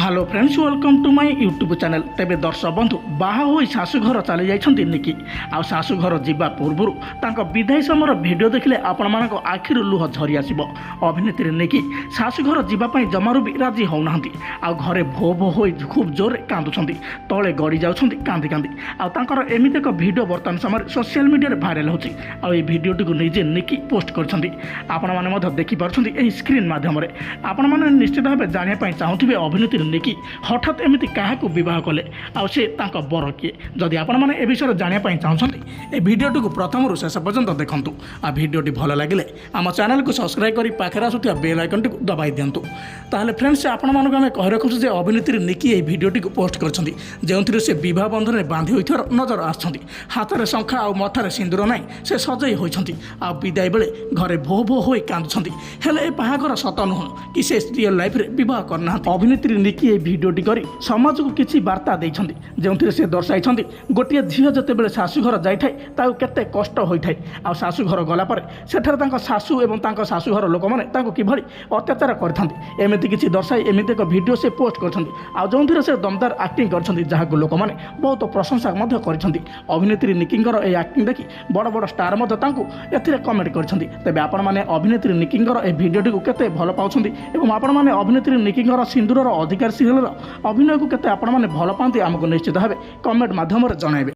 Hello friends, welcome to my YouTube channel. तेबे दर्शक बंधु बाहा होई शाशुघर चली जाइछन्ती निकी आ शाशुघर जीवा पूर्व विदाई समय भिडियो देखिले आपण मानक आखिर लुह झरी आसिबो। अभिनेत्री निकी शाशुघर जीवा पई जमारू भी राजी होउनाहंती आ घरे भो भो होई खूब जोर कांदुछन्ती, तळे गड़ी जाउछन्ती कांदी कांदी। आ तांकर एमिति एक भिडियो वर्तमान समय सोशल मीडिया रे भाइराल होछि। आ ए भिडियोटी को निजे निकी पोस्ट करछन्ती, आपण माने मध्य देखि पारछन्ती एही स्क्रीन माध्यम रे। आपण माने निश्चित भाबे जानिया पई चाहुथिबे अभिनेत्री निकी हठात एमती क्या बह कले आ बर किए। जदि आपण मैंने ए विषय जानापी चाहते ए भिडियोटी को प्रथम शेष पर्यंत देखूँ। आ भिडियोटी भल लगे आम चैनल को सब्सक्राइब कर पाखे आसुवा बेल आइकन टी दबाई दिंतु। ताहले फ्रेंड्स, आपण मानक आम कहि रखुछु जे अभिनेत्री निकी ए भिडियोटी को पोस्ट करछन्ती जेउथिरे से विवाह बंधन में बांधि होइथार नजर आछन्ती। हाथ में शंखा आ मथार सिंदूर नाई से सजई होइछन्ती आ विदाई बेले घरे भो भो होई कांदुछन्ती। हेले ए बाहागर सत नुह कि से रियल लाइफ रे विवाह करना। अभिनेत्री निकी ए भिडियोटी करी समाज को किसी वार्ता देइछन्ती जेउथिरे से दर्शाइछन्ती गोटे झील जतेबेले शाशुघर जाइथाय ताउ केते कष्ट होइथाय आ शाशुघर गला पर सेठार तांका शाशु एवं तांका शाशुघर लोक माने तांको किभଳି अत्याचार करथांती एमिति किछि दर्शाई एमिति एक भिडियो से पोस्ट करछन्ती आ जोंथिरे से दमदार एक्टिंग करछन्ती जहाको लोक माने बहुत प्रशंसा मध्य करछन्ती। अभिनेत्री निकिंगर ए एक्टिंग देखि बड़ बड़ स्टार मध्य तांको एथिरे कमेंट करछन्ती। तबे आपण माने अभिनेत्री निकिंगर ए भिडियोटी को केते भल पाउछन्ती एवं आपण माने अभिनेत्री निकिंगर सिंदूरर अधिकार सीरियल अभिनय को केते आपण माने भल पाती आमको निश्चित भाव कमेंट माध्यम जणाइबे।